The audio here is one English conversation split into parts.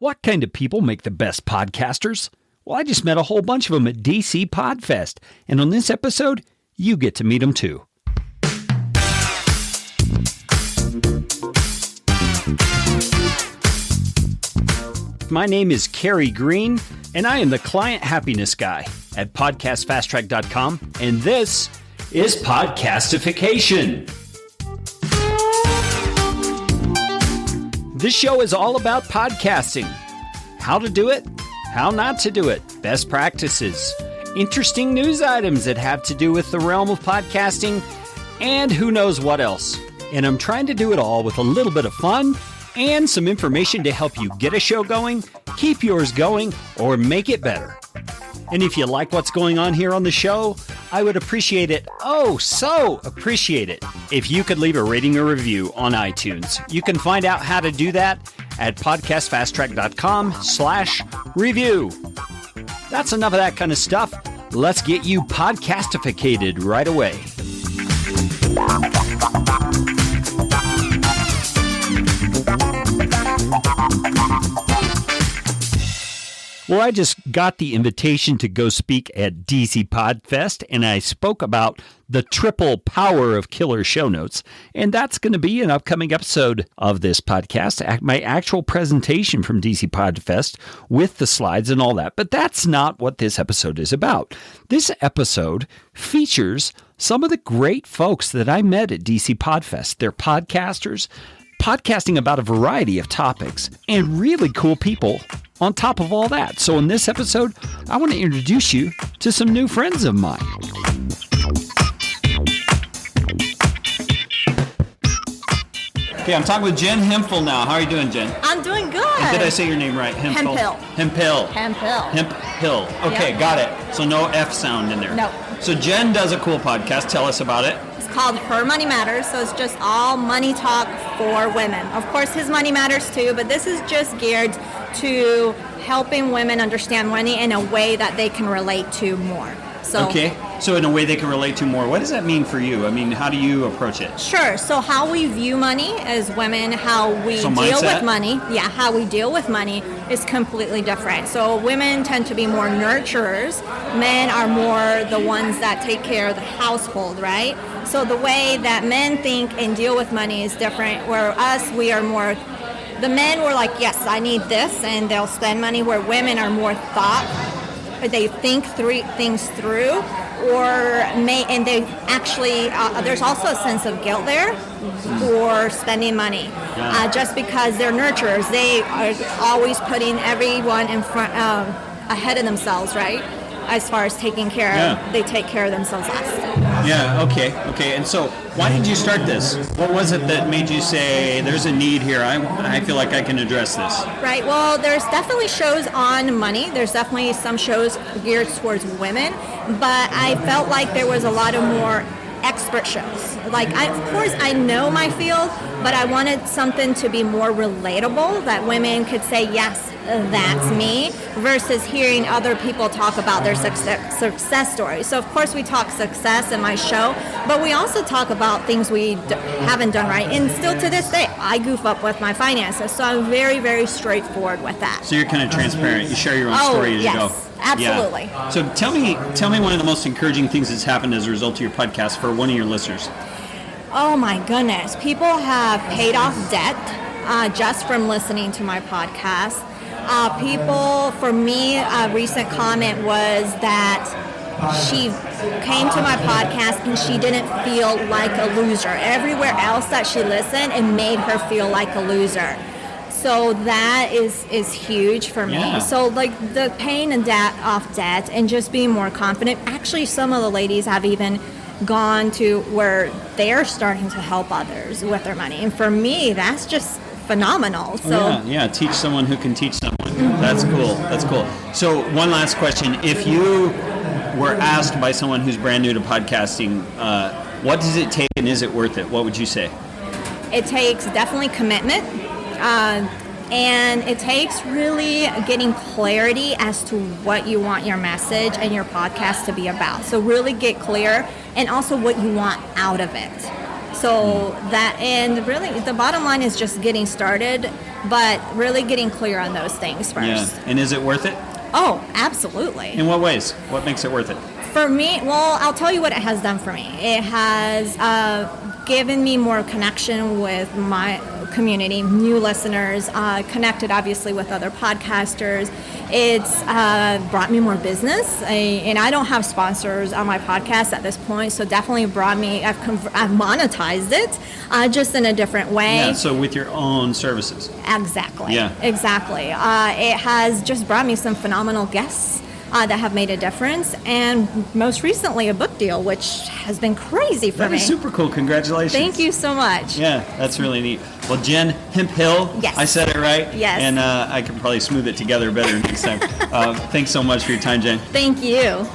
What kind of people make the best podcasters? Well, I just met a whole bunch of them at DC Podfest, and on this episode, you get to meet them too. My name is Kerry Green, and I am the client happiness guy at podcastfasttrack.com, and this is Podcastification. This show is all about podcasting. How to do it, how not to do it, best practices, interesting news items that have to do with the realm of podcasting, and who knows what else. And I'm trying to do it all with a little bit of fun and some information to help you get a show going, keep yours going, or make it better. And if you like what's going on here on the show, I would appreciate it, oh so appreciate it, if you could leave a rating or review on iTunes. You can find out how to do that at podcastfasttrack.com/review. That's enough of that kind of stuff. Let's get you podcastificated right away. Well, I just got the invitation to go speak at DC Podfest, and I spoke about the triple power of killer show notes, and that's going to be an upcoming episode of this podcast, my actual presentation from DC Podfest with the slides and all that, but that's not what this episode is about. This episode features some of the great folks that I met at DC Podfest. They're podcasters, podcasting about a variety of topics, and really cool people on top of all that. So in this episode, I want to introduce you to some new friends of mine. Okay, I'm talking with Jen Hemphill now. How are you doing, Jen? I'm doing good. And did I say your name right? Hemphill. Hemphill. Okay, got it. So no F sound in there. No. So Jen does a cool podcast. Tell us about it. It's called Her Money Matters, so it's just all money talk for women. Of course, his money matters too, but this is just geared to helping women understand money in a way that they can relate to more. Okay, so in a way they can relate to more. What does that mean for you? I mean, how do you approach it? Sure, so how we view money as women, how we deal with money, how we deal with money is completely different. So women tend to be more nurturers, men are more the ones that take care of the household, right? So the way that men think and deal with money is different, where us, we are more, the men were like, yes, I need this, and they'll spend money, where women are more thought. They think things through, and they actually, there's also a sense of guilt there for spending money. Just because they're nurturers, they are always putting everyone in front, ahead of themselves, right? As far as taking care of, they take care of themselves last. Yeah, okay. And so why did you start this? What was it that made you say, there's a need here, I feel like I can address this? Right, well, there's definitely shows on money. There's definitely some shows geared towards women, but I felt like there was a lot of more expert shows. Of course, I know my field, but I wanted something to be more relatable, that women could say, yes, that's me, versus hearing other people talk about their success stories. So of course we talk success in my show, but we also talk about things we haven't done right. And still to this day, I goof up with my finances. So I'm very, very straightforward with that. So you're kind of transparent. You share your own story as you go. Absolutely. Yeah. So tell me one of the most encouraging things that's happened as a result of your podcast for one of your listeners. Oh my goodness. People have paid off debt just from listening to my podcast. For me, a recent comment was that she came to my podcast and she didn't feel like a loser. Everywhere else that she listened, it made her feel like a loser. So that is huge for me. Yeah. So the paying off debt and just being more confident. Actually, some of the ladies have even gone to where they're starting to help others with their money. And for me, that's just phenomenal. So teach someone who can teach someone. Mm-hmm. That's cool. So one last question. If you were asked by someone who's brand new to podcasting, what does it take and is it worth it? What would you say? It takes definitely commitment. And it takes really getting clarity as to what you want your message and your podcast to be about. So really get clear, and also what you want out of it. So that, and really the bottom line is just getting started, but really getting clear on those things first. Yeah. And is it worth it? Oh, absolutely. In what ways? What makes it worth it? For me, well, I'll tell you what it has done for me. It has given me more connection with my community, new listeners, connected obviously with other podcasters. It's brought me more business, and I don't have sponsors on my podcast at this point, so definitely brought me, I've monetized it, just in a different way. Yeah, so with your own services. Exactly. Yeah. Exactly. It has just brought me some phenomenal guests that have made a difference, and most recently a book deal, which has been crazy for me. That is super cool. Congratulations. Thank you so much. Yeah, that's really neat. Well, Jen, Hemphill, yes. I said it right? Yes. And I can probably smooth it together better next time. Thanks so much for your time, Jen. Thank you.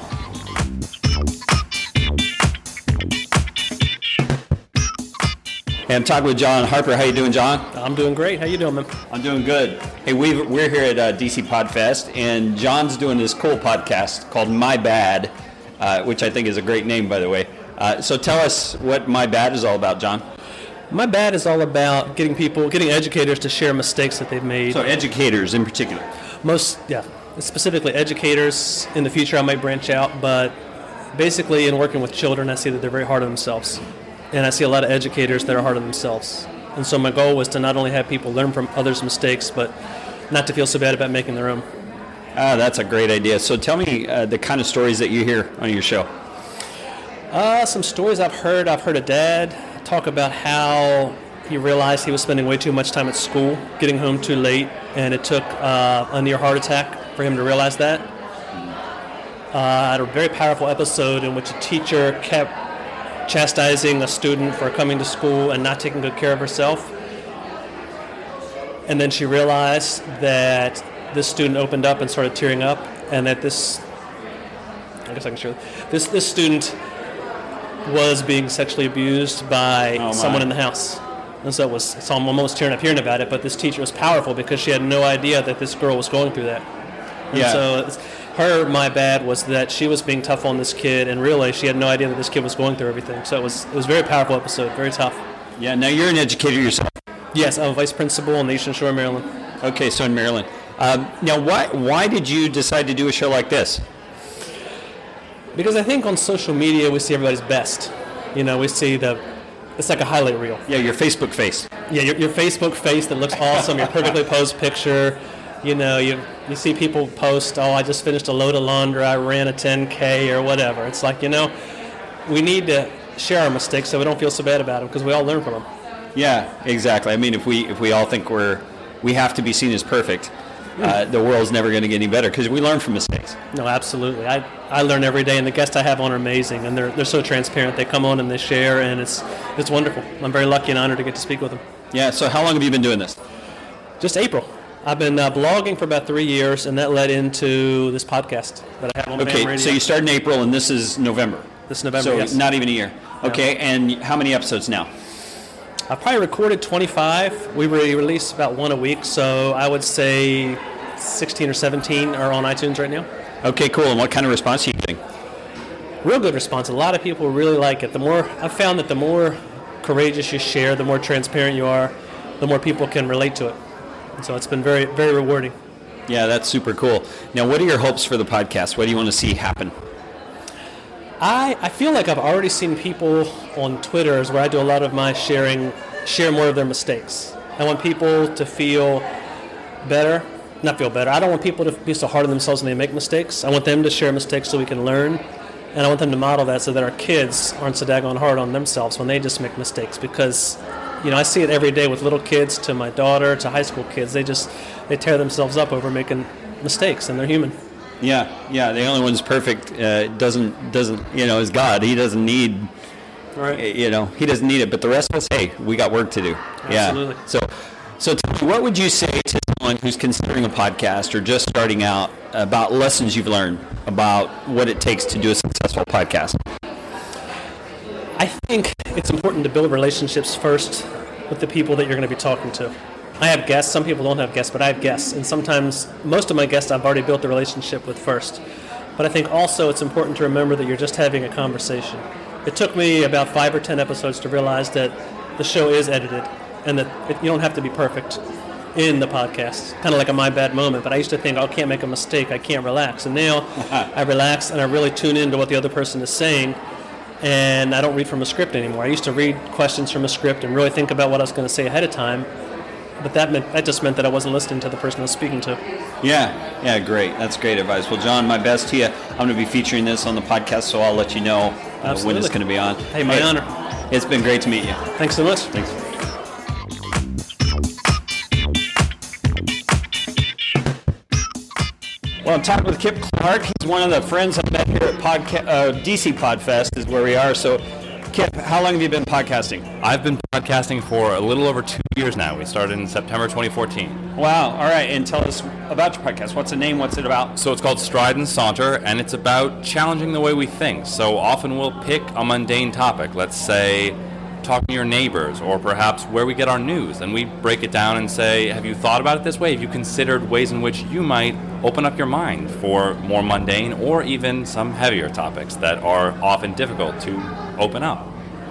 Hey, I'm talking with Jon Harper. How you doing, Jon? I'm doing great. How you doing, man? I'm doing good. Hey, we're here at DC Podfest, and Jon's doing this cool podcast called My Bad, which I think is a great name, by the way. So tell us what My Bad is all about, Jon. My Bad is all about getting educators to share mistakes that they've made. So educators in particular. Specifically educators. In the future, I might branch out, but basically in working with children, I see that they're very hard on themselves. And I see a lot of educators that are hard on themselves. And so my goal was to not only have people learn from others' mistakes, but not to feel so bad about making their own. That's a great idea. So tell me the kind of stories that you hear on your show. Some stories I've heard. I've heard a dad talk about how he realized he was spending way too much time at school, getting home too late, and it took a near heart attack for him to realize that. I had a very powerful episode in which a teacher kept chastising a student for coming to school and not taking good care of herself. And then she realized that this student opened up and started tearing up, and that this student was being sexually abused by someone in the house. And so I'm almost tearing up hearing about it, but this teacher was powerful because she had no idea that this girl was going through that. And so my bad was that she was being tough on this kid, and really she had no idea that this kid was going through everything. So it was a very powerful episode, very tough. Yeah, now you're an educator yourself. Yes, I'm a vice principal in the Eastern Shore of Maryland. Okay, so in Maryland. Now, why did you decide to do a show like this? Because I think on social media we see everybody's best. You know, we see it's like a highlight reel. Yeah, your Facebook face. Yeah, your Facebook face that looks awesome, your perfectly posed picture. You know, you see people post, I just finished a load of laundry, I ran a 10K or whatever. It's like, we need to share our mistakes so we don't feel so bad about them, because we all learn from them. Yeah, exactly. I mean, if we all think we have to be seen as perfect, the world's never going to get any better because we learn from mistakes. No, absolutely. I learn every day, and the guests I have on are amazing, and they're so transparent. They come on and they share, and it's wonderful. I'm very lucky and honored to get to speak with them. Yeah, so how long have you been doing this? Just April. I've been blogging for about 3 years, and that led into this podcast that I have on Okay, radio. so you started in April, and this is November. This November, so yes. Not even a year. No. Okay, and how many episodes now? I've probably recorded 25. We release about one a week, so I would say 16 or 17 are on iTunes right now. Okay, cool. And what kind of response are you getting? Real good response. A lot of people really like it. I've found that the more courageous you share, the more transparent you are, the more people can relate to it. And so it's been very, very rewarding. Yeah, that's super cool. Now, what are your hopes for the podcast? What do you want to see happen? I feel like I've already seen people on Twitter, where I do a lot of my share more of their mistakes. I want people to feel better. Not feel better. I don't want people to be so hard on themselves when they make mistakes. I want them to share mistakes so we can learn. And I want them to model that so that our kids aren't so daggone hard on themselves when they just make mistakes. Because, I see it every day with little kids to my daughter to high school kids. They tear themselves up over making mistakes, and they're human. Yeah. The only one who's perfect doesn't is God. He doesn't need, right. He doesn't need it. But the rest of us, hey, we got work to do. Absolutely. Yeah. So tell me, what would you say to someone who's considering a podcast or just starting out about lessons you've learned about what it takes to do a successful podcast? I think it's important to build relationships first with the people that you're going to be talking to. I have guests. Some people don't have guests, but I have guests. And sometimes most of my guests I've already built a relationship with first. But I think also it's important to remember that you're just having a conversation. It took me about 5 or 10 episodes to realize that the show is edited and that you don't have to be perfect in the podcast. Kind of like a my bad moment, but I used to think, I can't make a mistake, I can't relax. And now I relax and I really tune into what the other person is saying, and I don't read from a script anymore. I used to read questions from a script and really think about what I was going to say ahead of time, but that just meant that I wasn't listening to the person I was speaking to. Yeah, great. That's great advice. Well, Jon, my best to you. I'm going to be featuring this on the podcast, so I'll let you know when it's going to be on. Hey, my honor. It's been great to meet you. Thanks so much. Thanks. Well, I'm talking with Kip Clark. He's one of the friends I met here at DC Podfest is where we are. So, Kip, how long have you been podcasting? I've been podcasting for a little over 2 years now. We started in September 2014. Wow. All right. And tell us about your podcast. What's the name? What's it about? So it's called Stride and Saunter, and it's about challenging the way we think. So often we'll pick a mundane topic. Let's say talking to your neighbors, or perhaps where we get our news, and we break it down and say, have you thought about it this way? Have you considered ways in which you might open up your mind for more mundane or even some heavier topics that are often difficult to open up?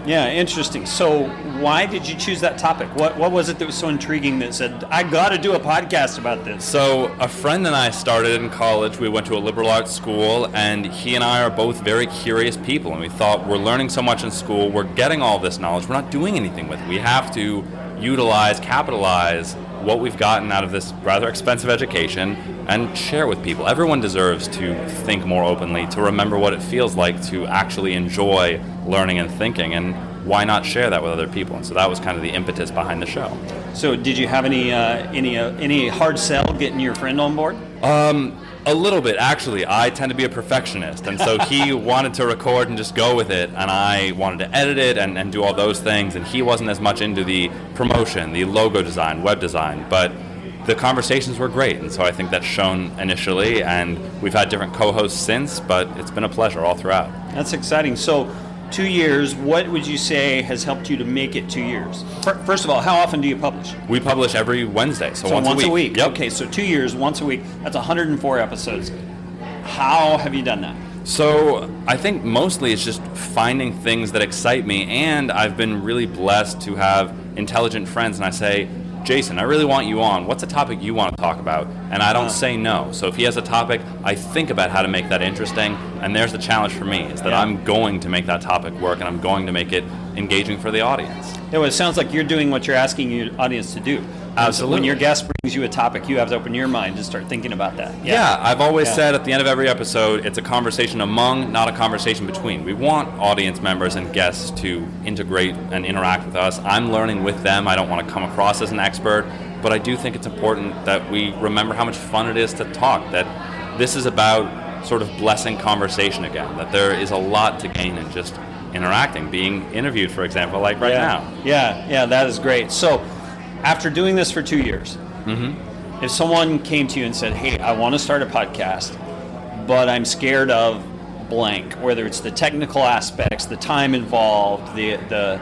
Yeah, interesting. So why did you choose that topic? What was it that was so intriguing that said, I got to do a podcast about this? So a friend and I started in college. We went to a liberal arts school, and he and I are both very curious people, and we thought, we're learning so much in school, we're getting all this knowledge, we're not doing anything with it. We have to capitalize what we've gotten out of this rather expensive education and share with people. Everyone deserves to think more openly, to remember what it feels like to actually enjoy learning and thinking, and why not share that with other people? And so that was kind of the impetus behind the show. So did you have any hard sell getting your friend on board? A little bit, actually. I tend to be a perfectionist, and so he wanted to record and just go with it, and I wanted to edit it and do all those things, and he wasn't as much into the promotion, the logo design, web design, but the conversations were great, and so I think that's shown initially, and we've had different co-hosts since, but it's been a pleasure all throughout. That's exciting. So 2 years, what would you say has helped you to make it 2 years? First of all, how often do you publish? We publish every Wednesday, so once a week. Yep. Okay, so 2 years, once a week. That's 104 episodes. How have you done that? So I think mostly it's just finding things that excite me, and I've been really blessed to have intelligent friends, and I say, Jason, I really want you on. What's a topic you want to talk about? And I don't say no. So if he has a topic, I think about how to make that interesting, and there's the challenge for me, is that I'm going to make that topic work, and I'm going to make it engaging for the audience. Yeah, well, it sounds like you're doing what you're asking your audience to do. Absolutely. So when your guest brings you a topic, you have to open your mind to start thinking about that. Yeah, I've always said at the end of every episode, it's a conversation among, not a conversation between. We want audience members and guests to integrate and interact with us. I'm learning with them. I don't want to come across as an expert, but I do think it's important that we remember how much fun it is to talk, that this is about sort of blessing conversation again, that there is a lot to gain in just interacting, being interviewed, for example, like right now. Yeah, that is great. So after doing this for 2 years, if someone came to you and said, hey, I want to start a podcast, but I'm scared of blank, whether it's the technical aspects, the time involved, the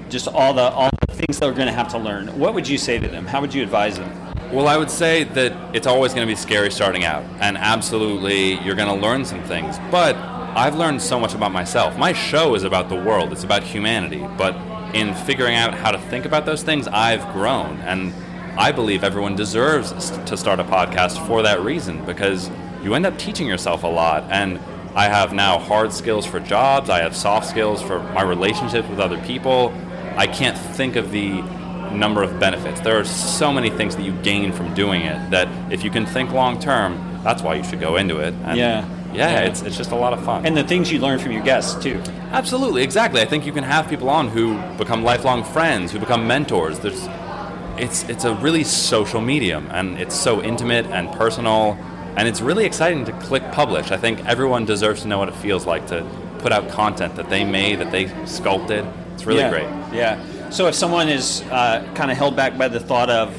just all the things that they're going to have to learn, what would you say to them? How would you advise them? Well, I would say that it's always going to be scary starting out, and absolutely you're going to learn some things, but I've learned so much about myself. My show is about the world, it's about humanity, but in figuring out how to think about those things, I've grown, and I believe everyone deserves to start a podcast for that reason, because you end up teaching yourself a lot, and I have now hard skills for jobs, I have soft skills for my relationships with other people. I can't think of the number of benefits. There are so many things that you gain from doing it that if you can think long term, that's why you should go into it. And it's just a lot of fun. And the things you learn from your guests too. Absolutely, exactly. I think you can have people on who become lifelong friends, who become mentors. It's a really social medium, and it's so intimate and personal, and it's really exciting to click publish. I think everyone deserves to know what it feels like to put out content that they made, that they sculpted. It's really great. Yeah. So if someone is kind of held back by the thought of,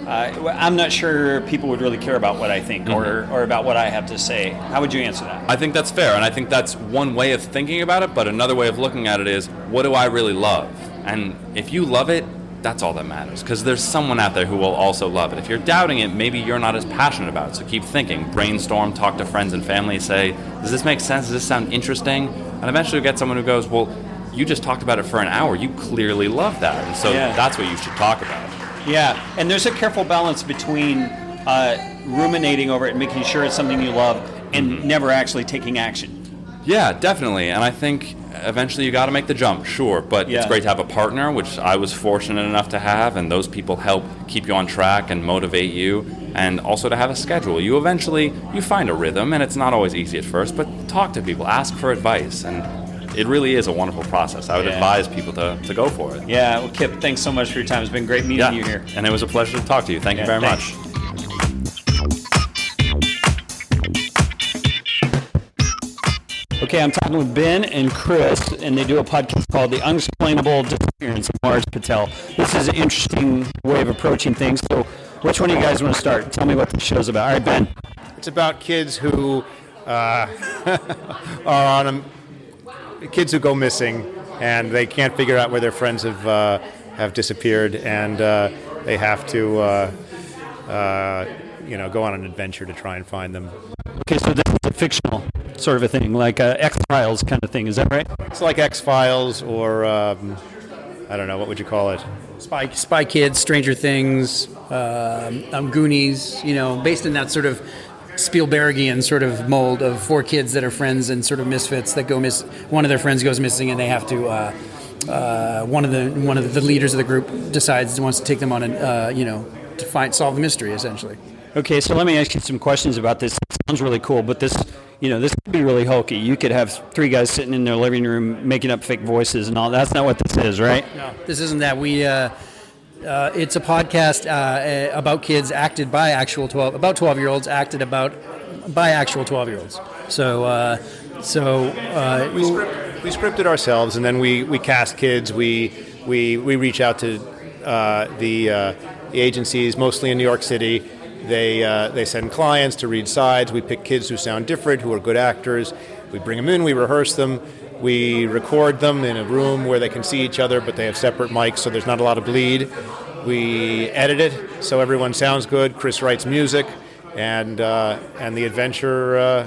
I'm not sure people would really care about what I think or about what I have to say, how would you answer that? I think that's fair, and I think that's one way of thinking about it, but another way of looking at it is, what do I really love? And if you love it, that's all that matters, because there's someone out there who will also love it. If you're doubting it, maybe you're not as passionate about it, so keep thinking, brainstorm, talk to friends and family, say, does this make sense? Does this sound interesting? And eventually you get someone who goes, well, you just talked about it for an hour. You clearly love that. And so that's what you should talk about. Yeah, and there's a careful balance between ruminating over it and making sure it's something you love and never actually taking action. Yeah, definitely. And I think eventually you got to make the jump, sure. But it's great to have a partner, which I was fortunate enough to have, and those people help keep you on track and motivate you, and also to have a schedule. You find a rhythm, and it's not always easy at first, but talk to people, ask for advice, and it really is a wonderful process. I would advise people to go for it. Yeah, well, Kip, thanks so much for your time. It's been great meeting you here. And it was a pleasure to talk to you. Thank you very much. Okay, I'm talking with Ben and Chris, and they do a podcast called The Unexplainable Disappearance of Patel. This is an interesting way of approaching things. So which one of you guys want to start? Tell me what the show's about. All right, Ben. It's about kids who are on kids who go missing, and they can't figure out where their friends have disappeared, and they have to go on an adventure to try and find them. Okay, so this is a fictional sort of a thing, like a X-Files kind of thing. Is that right? It's like X-Files or, I don't know, what would you call it? Spy Kids, Stranger Things, Goonies, based in that sort of Spielbergian sort of mold of four kids that are friends and sort of misfits that go one of their friends goes missing, and they have to, one of the leaders of the group wants to take them on to solve the mystery, essentially. Okay, so let me ask you some questions about this. It sounds really cool, but this could be really hokey. You could have three guys sitting in their living room making up fake voices and all. That's not what this is, right? No, this isn't that. It's a podcast about kids acted by actual 12-year-olds, acted by actual 12-year-olds. We scripted ourselves, and then we cast kids. We reach out to the agencies, mostly in New York City. They send clients to read sides. We pick kids who sound different, who are good actors. We bring them in, we rehearse them. We record them in a room where they can see each other, but they have separate mics, so there's not a lot of bleed. We edit it so everyone sounds good. Chris writes music, and the adventure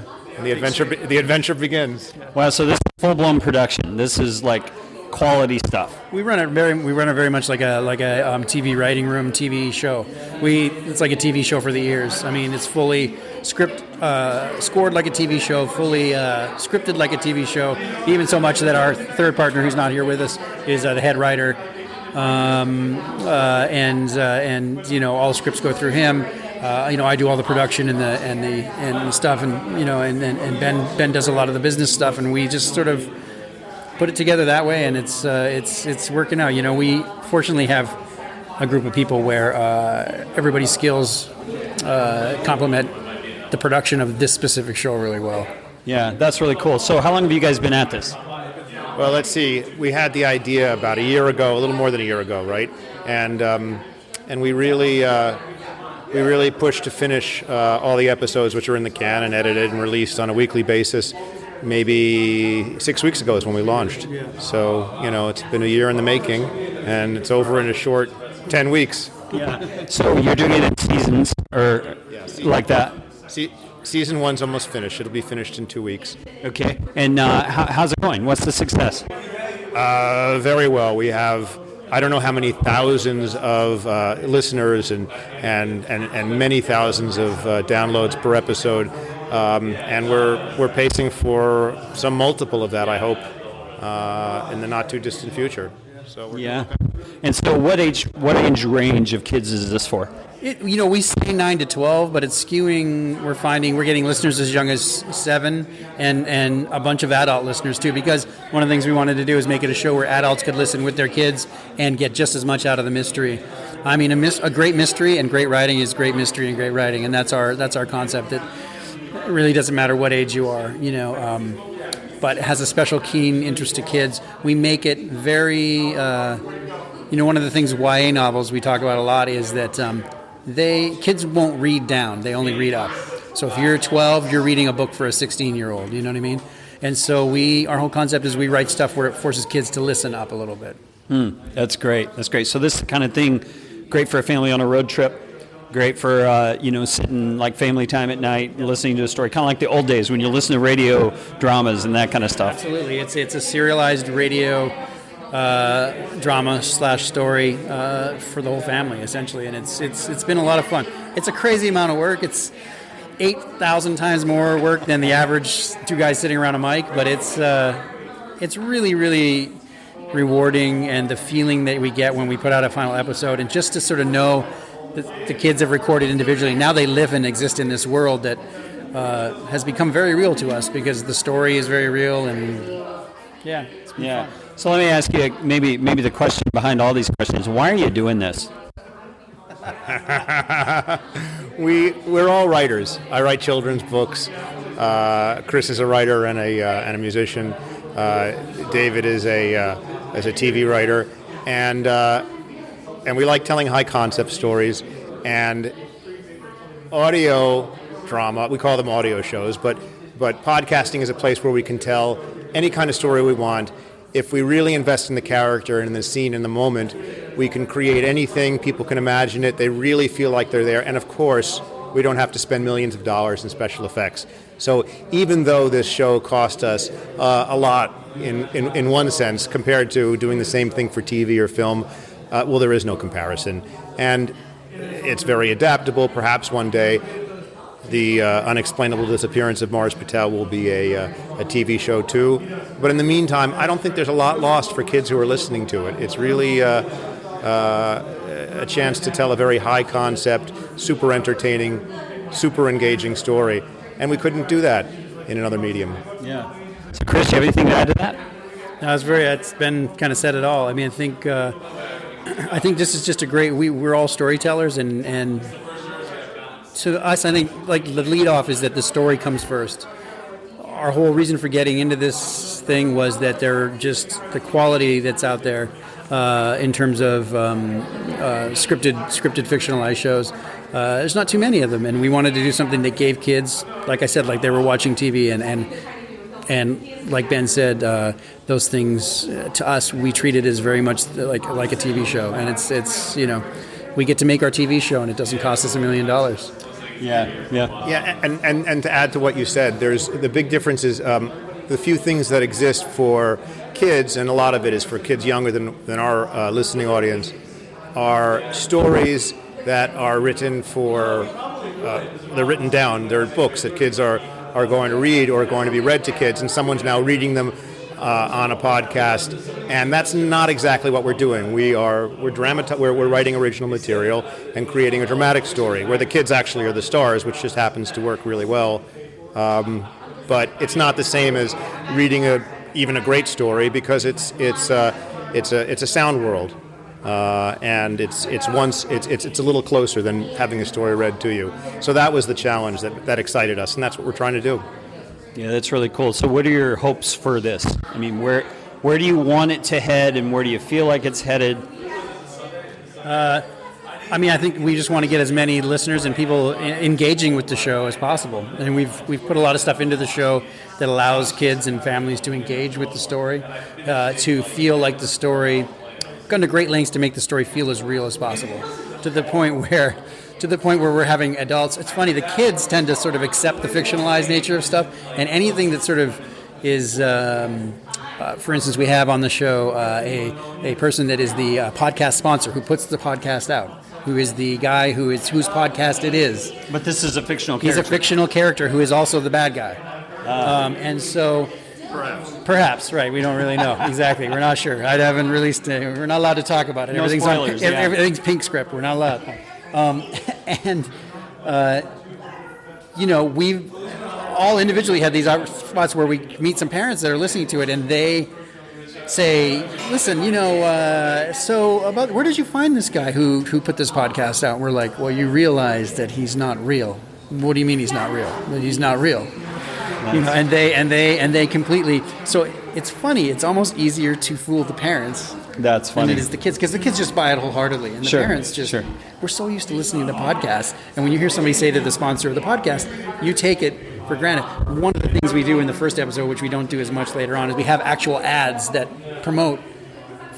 begins. Wow, so this is full-blown production. This is like quality stuff. We run it very much like a TV writing room, TV show. It's like a TV show for the ears. I mean, it's fully scored like a TV show, fully scripted like a TV show. Even so much that our third partner, who's not here with us, is the head writer, and all the scripts go through him. I do all the production and the stuff, and Ben does a lot of the business stuff, and we just sort of put it together that way, and it's working out. We fortunately have a group of people where everybody's skills complement the production of this specific show really well. Yeah, that's really cool. So how long have you guys been at this? Well, let's see. We had the idea about a year ago, a little more than a year ago, right? And we really pushed to finish all the episodes, which are in the can and edited and released on a weekly basis. Maybe 6 weeks ago is when we launched. Yeah. So, it's been a year in the making, and it's over in a short 10 weeks. Yeah. So you're doing it in seasons, or like that? Season one's almost finished. It'll be finished in 2 weeks. Okay. And how's it going? What's the success? Very well. We have, I don't know how many thousands of listeners and many thousands of downloads per episode. And we're pacing for some multiple of that, I hope, in the not too distant future. So And so what age range of kids is this for? We say 9 to 12, but it's skewing. We're finding we're getting listeners as young as 7, and a bunch of adult listeners too. Because one of the things we wanted to do is make it a show where adults could listen with their kids and get just as much out of the mystery. I mean, a great mystery and great writing is great mystery and great writing, and that's our concept. It really doesn't matter what age you are, but it has a special keen interest to kids. We make it very, one of the things YA novels we talk about a lot is that kids won't read down, they only read up. So if you're 12, you're reading a book for a 16-year-old, you know what I mean? And so our whole concept is we write stuff where it forces kids to listen up a little bit. That's great. So this is the kind of thing great for a family on a road trip. Great for sitting like family time at night, listening to a story, kind of like the old days when you listen to radio dramas and that kind of stuff. Absolutely, it's a serialized radio drama / story for the whole family essentially, and it's been a lot of fun. It's a crazy amount of work. It's 8,000 times more work than the average two guys sitting around a mic, but it's really, really rewarding, and the feeling that we get when we put out a final episode, and just to sort of know that the kids have recorded individually. Now they live and exist in this world that has become very real to us because the story is very real, and it's been fun. So let me ask you, maybe the question behind all these questions: why are you doing this? We're all writers. I write children's books. Chris is a writer and a musician. David is a TV writer, and we like telling high concept stories. And audio drama, we call them audio shows, but podcasting is a place where we can tell any kind of story we want. If we really invest in the character and in the scene in the moment, we can create anything. People can imagine it. They really feel like they're there. And of course, we don't have to spend millions of dollars in special effects. So even though this show cost us a lot in one sense compared to doing the same thing for TV or film, there is no comparison. And it's very adaptable. Perhaps one day the Unexplainable Disappearance of Patel will be a TV show too. But in the meantime, I don't think there's a lot lost for kids who are listening to it. It's really a chance to tell a very high concept, super entertaining, super engaging story. And we couldn't do that in another medium. Yeah. So Chris, do you have anything to add to that? No, it's been kind of said it all. I mean, I think this is just a great, we're all storytellers, and to us, I think like the lead off is that the story comes first. Our whole reason for getting into this thing was that they're just the quality that's out there in terms of scripted fictionalized shows. There's not too many of them, and we wanted to do something that gave kids, like I said, like they were watching TV, and like Ben said, those things to us we treat it as very much like a TV show, and it's we get to make our TV show, and it doesn't cost us $1 million. Yeah. And to add to what you said, there's the big difference is the few things that exist for kids, and a lot of it is for kids younger than our listening audience, are stories that are written for, they're written down. They're books that kids are going to read or going to be read to kids, and someone's now reading them on a podcast, and that's not exactly what we're doing. We're writing original material and creating a dramatic story where the kids actually are the stars, which just happens to work really well. But it's not the same as reading even a great story, because it's a sound world, and it's a little closer than having a story read to you. So that was the challenge that excited us, and that's what we're trying to do. Yeah, that's really cool. So what are your hopes for this? I mean, where do you want it to head, and where do you feel like it's headed? I think we just want to get as many listeners and people engaging with the show as possible. And we've put a lot of stuff into the show that allows kids and families to engage with the story, to feel like the story, gone to great lengths to make the story feel as real as possible, to the point where we're having adults. It's funny, the kids tend to sort of accept the fictionalized nature of stuff, and anything that sort of is, for instance, we have on the show a person that is the podcast sponsor who puts the podcast out, who is the guy whose podcast it is. But this is a fictional character. He's a fictional character who is also the bad guy. And so... Perhaps, right. We don't really know. Exactly. We're not sure. I haven't released it. We're not allowed to talk about it. No spoilers, everything's pink script. We're not allowed. We've all individually had these spots where we meet some parents that are listening to it, and they say, listen, so about where did you find this guy who put this podcast out? And we're like, well, you realize that he's not real. What do you mean he's not real? Well, he's not real. Nice. And they completely. So it's funny. It's almost easier to fool the parents. That's funny. Than it is the kids, because the kids just buy it wholeheartedly, and the parents just. Sure. We're so used to listening to podcasts, and when you hear somebody say to the sponsor of the podcast, you take it for granted. One of the things we do in the first episode, which we don't do as much later on, is we have actual ads that promote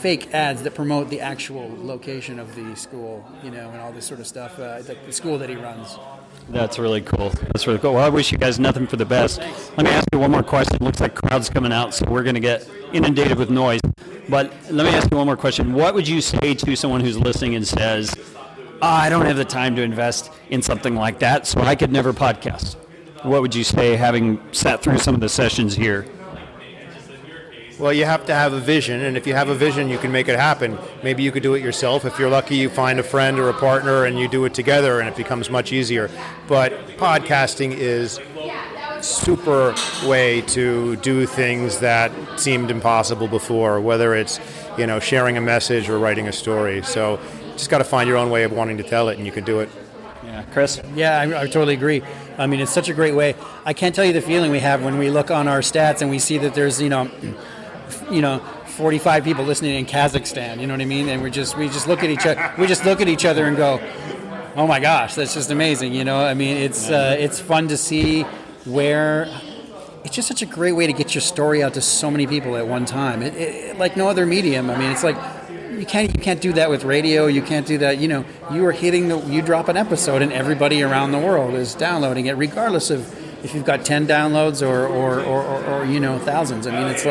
fake ads that promote the actual location of the school, and all this sort of stuff, the school that he runs. That's really cool. That's really cool. Well, I wish you guys nothing for the best. Let me ask you one more question. It looks like crowd's coming out, so we're going to get inundated with noise. But let me ask you one more question. What would you say to someone who's listening and says, I don't have the time to invest in something like that, so I could never podcast? What would you say, having sat through some of the sessions here? Well, you have to have a vision, and if you have a vision, you can make it happen. Maybe you could do it yourself. If you're lucky, you find a friend or a partner, and you do it together, and it becomes much easier. But podcasting is a super way to do things that seemed impossible before, whether it's sharing a message or writing a story. So just got to find your own way of wanting to tell it, and you can do it. Yeah, Chris? Yeah, I totally agree. I mean, it's such a great way. I can't tell you the feeling we have when we look on our stats and we see that there's 45 people listening in Kazakhstan. You know what I mean? And we just look at each other. We just look at each other and go, "Oh my gosh, that's just amazing." I mean, it's fun to see where. It's just such a great way to get your story out to so many people at one time. It like no other medium. I mean, it's like. You can't do that with radio. You can't do that. You are you drop an episode and everybody around the world is downloading it, regardless of if you've got 10 downloads or thousands. I mean, it's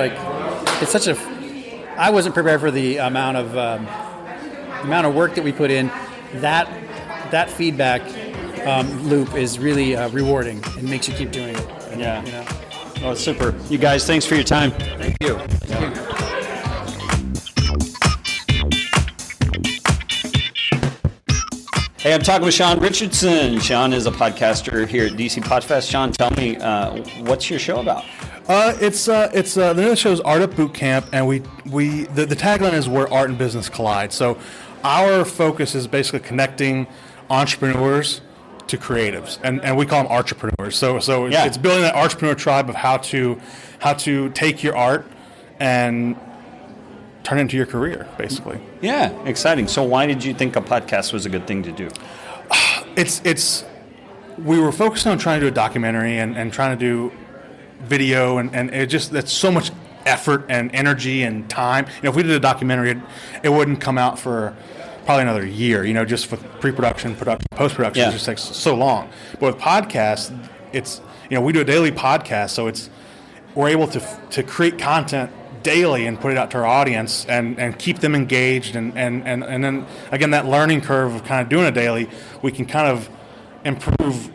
such a. I wasn't prepared for the amount of work that we put in. That feedback loop is really rewarding and makes you keep doing it. Yeah. Oh, super. You guys, thanks for your time. Thank you. Thank you. Hey, I'm talking with Jon Richardson. Jon is a podcaster here at DC Podfest. Jon, tell me, what's your show about? The name of the show is Artup Bootcamp, and the tagline is where art and business collide. So our focus is basically connecting entrepreneurs to creatives, and we call them entrepreneurs. So it's building that entrepreneur tribe of how to take your art and turn it into your career, basically. Yeah, exciting. So why did you think a podcast was a good thing to do? We were focused on trying to do a documentary and trying to do video, and that's so much effort and energy and time. If we did a documentary, it wouldn't come out for probably another year, just for pre-production, production, post-production. It just takes so long. But with podcasts, it's, we do a daily podcast, so we're able to create content daily and put it out to our audience and keep them engaged, and then again, that learning curve of kind of doing it daily, we can kind of improve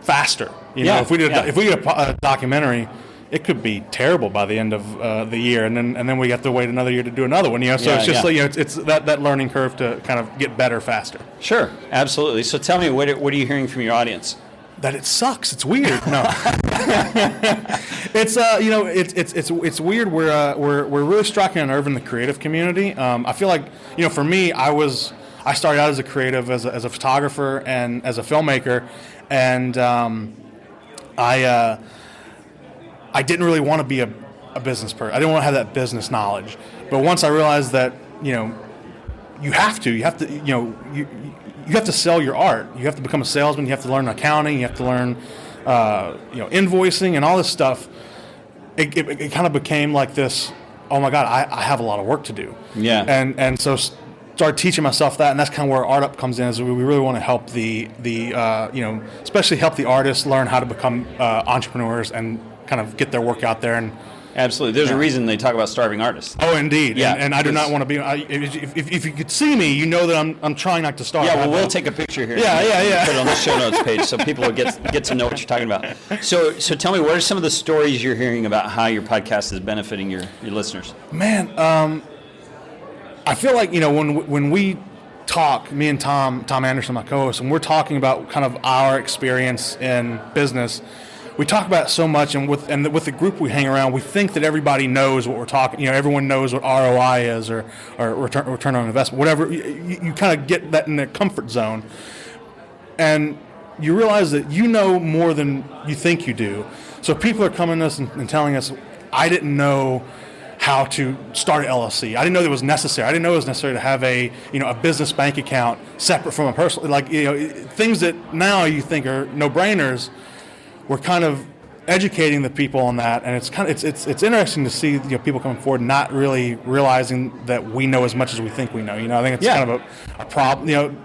faster. If we did a documentary, it could be terrible by the end of the year, and then we have to wait another year to do another one. So it's just it's that learning curve to kind of get better faster. Sure, absolutely. So tell me, what are you hearing from your audience? That it sucks. It's weird. No, it's weird. We're really striking a nerve in the creative community. I feel like for me, I started out as a creative, as a photographer and as a filmmaker, and I didn't really want to be a business person. I didn't want to have that business knowledge. But once I realized that you have to sell your art. You have to become a salesman. You have to learn accounting. You have to learn, invoicing and all this stuff. It kind of became like this. Oh my God, I have a lot of work to do. Yeah. And so started teaching myself that, and that's kind of where Artup comes in. Is we really want to help especially help the artists learn how to become entrepreneurs and kind of get their work out there. And absolutely, there's a reason they talk about starving artists. Oh, indeed. Yeah, and I do not want to be. If you could see me, you know that I'm trying not to starve. Yeah, well, we'll take a picture here. Yeah. Put it on the show notes page so people will get to know what you're talking about. So tell me, what are some of the stories you're hearing about how your podcast is benefiting your listeners? Man, I feel like when we talk, me and Tom Anderson, my co-host, and we're talking about kind of our experience in business. We talk about it so much, and with the group we hang around, we think that everybody knows what we're talking. Everyone knows what ROI is, or return on investment, whatever. You kind of get that in their comfort zone, and you realize that you know more than you think you do. So people are coming to us and telling us, "I didn't know how to start an LLC. I didn't know that was necessary. I didn't know it was necessary to have a business bank account separate from a personal, things that now you think are no-brainers." We're kind of educating the people on that, and it's interesting to see people coming forward not really realizing that we know as much as we think we know. I think it's kind of a problem.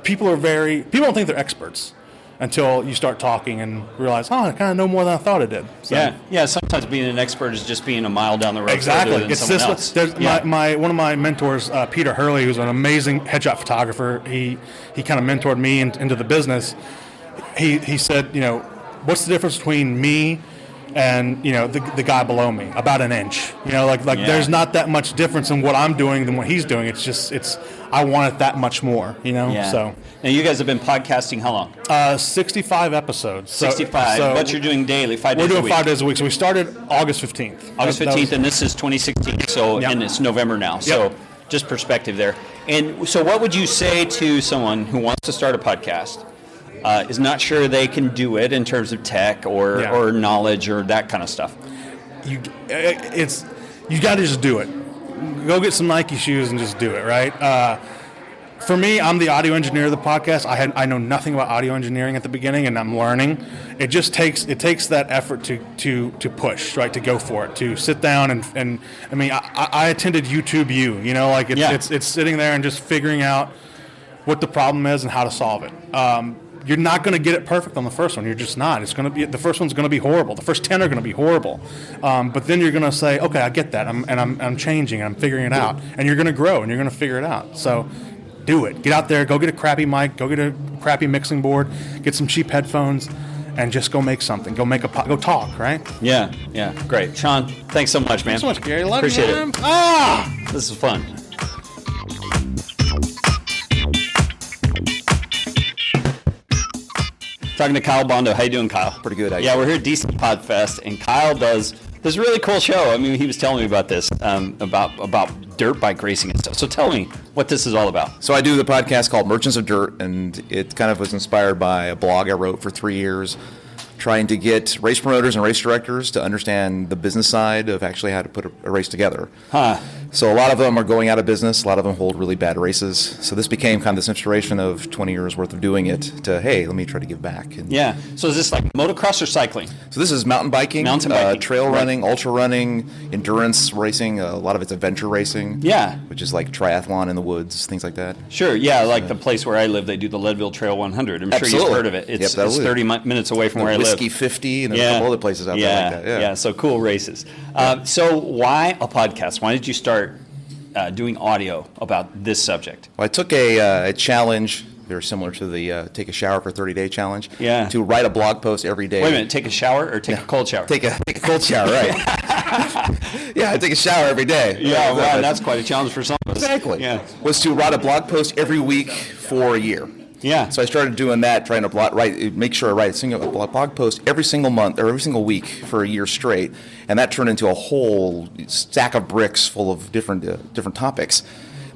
People don't think they're experts until you start talking and realize, I kind of know more than I thought I did. So. Yeah. Sometimes being an expert is just being a mile down the road. Exactly. Further than someone else. One of my mentors, Peter Hurley, who's an amazing headshot photographer. He kind of mentored me into the business. He said, what's the difference between me and the guy below me? About an inch. There's not that much difference in what I'm doing than what he's doing. It's I want it that much more. So now you guys have been podcasting how long? 65 episodes. 65. But you're doing daily, 5 days a week. We're doing 5 days a week. So we started August 15th. August 15th, and this is 2016. So and it's November now. So just perspective there. And so, what would you say to someone who wants to start a podcast? Is not sure they can do it in terms of tech or knowledge or that kind of stuff. You got to just do it. Go get some Nike shoes and just do it, right? For me, I'm the audio engineer of the podcast. I know nothing about audio engineering at the beginning, and I'm learning. It just takes that effort to push, right? To go for it, to sit down and I mean, I attended YouTube U. It's sitting there and just figuring out what the problem is and how to solve it. You're not going to get it perfect on the first one. You're just not. It's going to be the first one's going to be horrible. The first 10 are going to be horrible. But then you're going to say, okay, I get that. I'm changing. I'm figuring it out. And you're going to grow and you're going to figure it out. So do it. Get out there. Go get a crappy mic. Go get a crappy mixing board. Get some cheap headphones, and just go make something. Go talk. Right? Yeah. Great, Sean. Thanks so much, man. Thanks so much, Gary. Appreciate it. This is fun. Talking to Kyle Bondo. How you doing, Kyle? Pretty good. We're here at DC Podfest, and Kyle does this really cool show. I mean, he was telling me about this, about dirt bike racing and stuff. So tell me what this is all about. So I do the podcast called Merchants of Dirt, and it kind of was inspired by a blog I wrote for 3 years, trying to get race promoters and race directors to understand the business side of actually how to put a race together. So a lot of them are going out of business. A lot of them hold really bad races. So this became kind of this inspiration of 20 years worth of doing it to, hey, let me try to give back. And So is this like motocross or cycling? So this is mountain biking, trail running, ultra running, endurance racing. A lot of it's adventure racing. Which is like triathlon in the woods, things like that. Sure. Like the place where I live, they do the Leadville Trail 100. I'm sure you've heard of it. It's 30 minutes away from where I live. Whiskey 50 and there's a couple other places out there like that. So cool races. So why a podcast? Why did you start doing audio about this subject? Well, I took a challenge very similar to the take a shower for 30-day challenge. To write a blog post every day. Wait a minute, take a shower or take a cold shower? Take a cold shower, right? I take a shower every day. That's quite a challenge for some of us. Exactly. Was to write a blog post every week for a year. So I started doing that, trying to make sure I write a single blog post every single month or every single week for a year straight, and that turned into a whole stack of bricks full of different topics.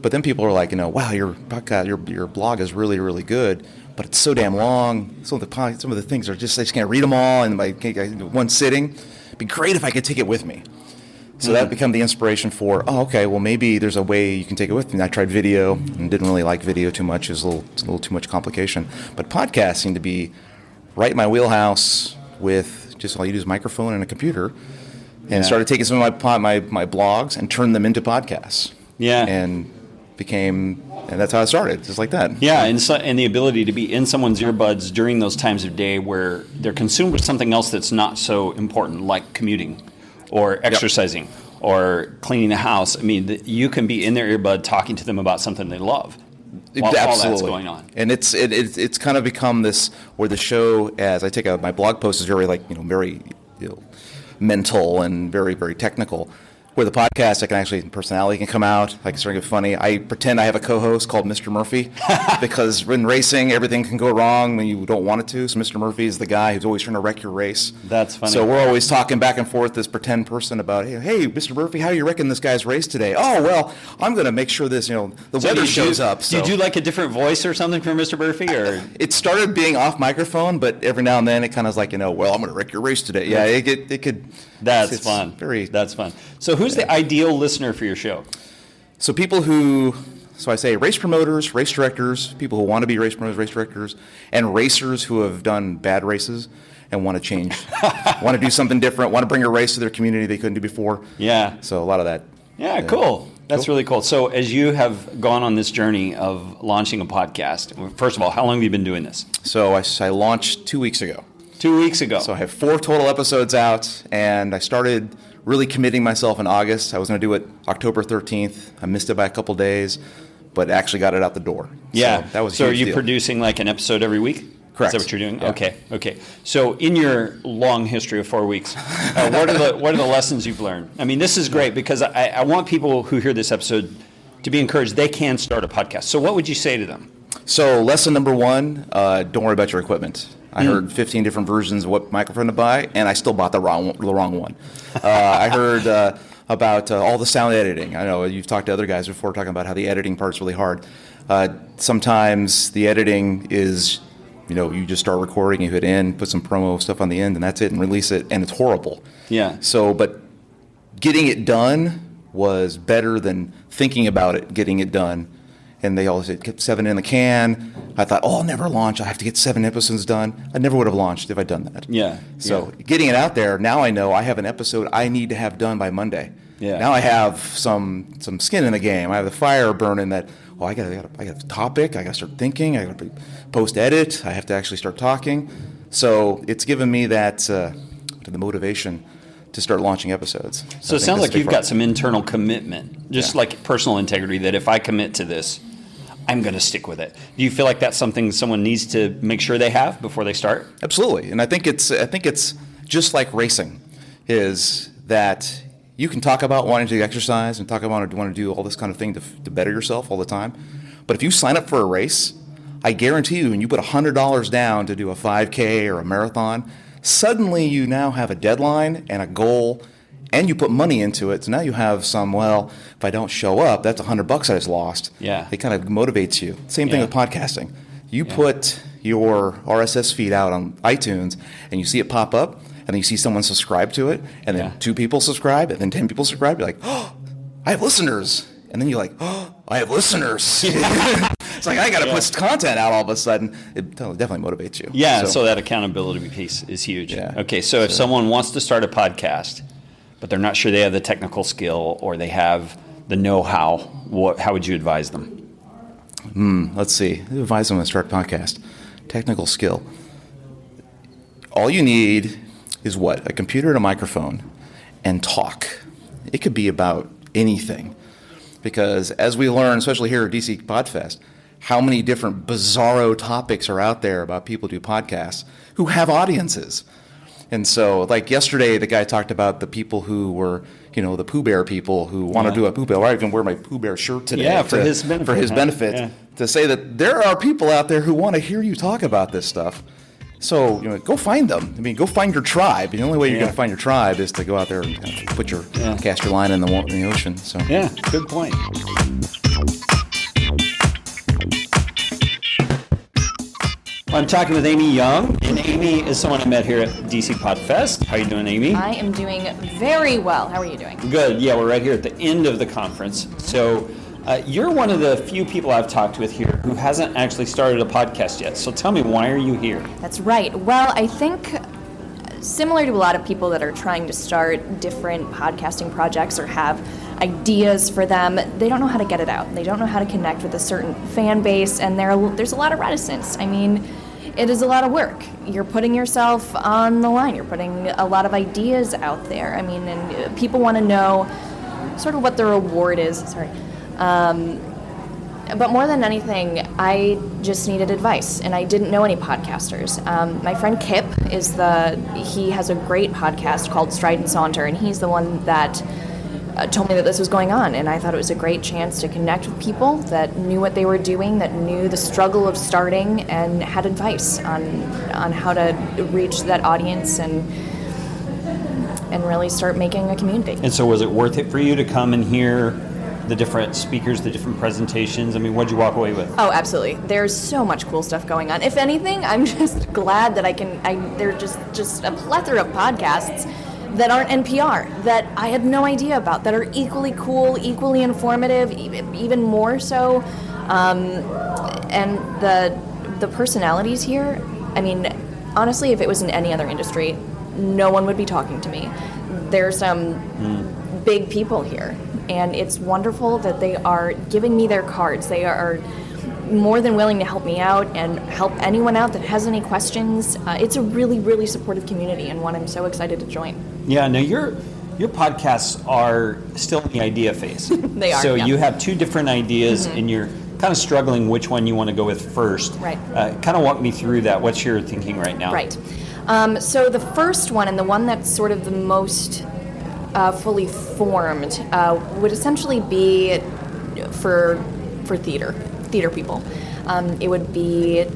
But then people were like, wow, your podcast, your blog is really, really good, but it's so damn long. Some of the things are just I just can't read them all in one sitting. It'd be great if I could take it with me. So that became the inspiration for, maybe there's a way you can take it with me. And I tried video and didn't really like video too much. It was a little too much complication. But podcasts seemed to be right in my wheelhouse with just all you do is a microphone and a computer. And I started taking some of my blogs and turned them into podcasts. And that's how it started, just like that. And the ability to be in someone's earbuds during those times of day where they're consumed with something else that's not so important, like commuting or exercising or cleaning the house. I mean, you can be in their earbud talking to them about something they love while all that's going on. And it's kind of become this where the show, as I take my blog post is very very mental and very, very technical. Where the podcast, personality can come out. I can start to get funny. I pretend I have a co-host called Mr. Murphy because in racing, everything can go wrong when you don't want it to. So Mr. Murphy is the guy who's always trying to wreck your race. That's funny. So we're always talking back and forth, this pretend person about, hey, Mr. Murphy, how are you wrecking this guy's race today? Oh, well, I'm going to make sure this, the weather shows up. So. Do you do like a different voice or something for Mr. Murphy? Or it started being off microphone, but every now and then it kind of is like, I'm going to wreck your race today. Yeah, it could. That's fun. That's fun. So who's the ideal listener for your show? So I say race promoters, race directors, people who want to be race promoters, race directors, and racers who have done bad races. and want to change, want to do something different, want to bring a race to their community they couldn't do before. Yeah. So a lot of that. Yeah, cool. That's really cool. So as you have gone on this journey of launching a podcast, first of all, how long have you been doing this? So I launched 2 weeks ago. 2 weeks ago. So I have 4 total episodes out, and I started really committing myself in August. I was going to do it October 13th. I missed it by a couple days, but actually got it out the door. Yeah. So that was a So are huge you deal. producing like an episode every week? Correct. Is that what you're doing? Yeah. Okay. So in your long history of 4 weeks, what are the lessons you've learned? I mean, this is great because I want people who hear this episode to be encouraged they can start a podcast. So what would you say to them? So lesson number 1, don't worry about your equipment. I heard 15 different versions of what microphone to buy, and I still bought the wrong one. I heard about all the sound editing. I know you've talked to other guys before talking about how the editing part's really hard. Sometimes the editing is, you just start recording, you hit end, put some promo stuff on the end, and that's it, and release it, and it's horrible. Yeah. So, but getting it done was better than thinking about it, getting it done. And they always said, kept 7 in the can. I thought, I'll never launch. I have to get 7 episodes done. I never would have launched if I'd done that. Yeah. So getting it out there, now I know I have an episode I need to have done by Monday. Yeah. Now I have some skin in the game. I have the fire burning that, I got a topic. I got to start thinking. I got to post edit. I have to actually start talking. So it's given me that the motivation to start launching episodes. So it sounds like you've got some internal commitment, just like personal integrity, that if I commit to this, I'm going to stick with it. Do you feel like that's something someone needs to make sure they have before they start? Absolutely. And I think it's just like racing, is that you can talk about wanting to exercise and talk about wanting to do all this kind of thing to better yourself all the time. But if you sign up for a race, I guarantee you, when you put $100 down to do a 5K or a marathon, suddenly you now have a deadline and a goal, and you put money into it. So now you have if I don't show up, that's $100 I just lost. Yeah. It kind of motivates you. Same thing with podcasting. You put your RSS feed out on iTunes, and you see it pop up, and then you see someone subscribe to it, and then 2 people subscribe, and then 10 people subscribe. You're like, I have listeners. And then you're like, I have listeners. It's like, I got to put content out all of a sudden. It definitely motivates you. Yeah, so that accountability piece is huge. Yeah. Okay, so if someone wants to start a podcast, but they're not sure they have the technical skill or they have the know-how, how would you advise them? Let's see. Advise them to start a podcast. Technical skill. All you need is what? A computer and a microphone, and talk. It could be about anything. Because as we learn, especially here at DC Podfest, how many different bizarro topics are out there about people who do podcasts who have audiences. And so, like yesterday, the guy talked about the people who were, the Pooh Bear people who want to do a Pooh Bear. I even wear my Pooh Bear shirt today. Yeah, for his benefit. For his benefit. Yeah. To say that there are people out there who want to hear you talk about this stuff. So, go find them. I mean, go find your tribe. The only way you're going to find your tribe is to go out there and cast your line in the ocean. So. Yeah, good point. I'm talking with Amy Young, and Amy is someone I met here at DC Podfest. How are you doing, Amy? I am doing very well. How are you doing? Good. Yeah, we're right here at the end of the conference. So you're one of the few people I've talked with here who hasn't actually started a podcast yet. So tell me, why are you here? That's right. Well, I think similar to a lot of people that are trying to start different podcasting projects or have ideas for them, they don't know how to get it out. They don't know how to connect with a certain fan base, and there's a lot of reticence. I mean, it is a lot of work. You're putting yourself on the line. You're putting a lot of ideas out there. I mean, and people want to know sort of what the reward is. Sorry. But more than anything, I just needed advice, and I didn't know any podcasters. My friend Kip he has a great podcast called Stride and Saunter, and he's the one that told me that this was going on, and I thought it was a great chance to connect with people that knew what they were doing, that knew the struggle of starting, and had advice on how to reach that audience and really start making a community. And so was it worth it for you to come and hear the different speakers, the different presentations? I mean, what'd you walk away with? Oh, absolutely. There's so much cool stuff going on. If anything, I'm just glad that there's just a plethora of podcasts that aren't NPR, that I had no idea about, that are equally cool, equally informative, even more so. And the personalities here, I mean, honestly, if it was in any other industry, no one would be talking to me. There's some big people here, and it's wonderful that they are giving me their cards. They are more than willing to help me out and help anyone out that has any questions. It's a really, really supportive community, and one I'm so excited to join. Yeah, now your podcasts are still in the idea phase. They are. So yeah. you have two different ideas, and you're kind of struggling which one you want to go with first. Right. Kind of walk me through that. What's your thinking right now? Right. So the first one, and the one that's sort of the most fully formed, would essentially be for theater people. It would be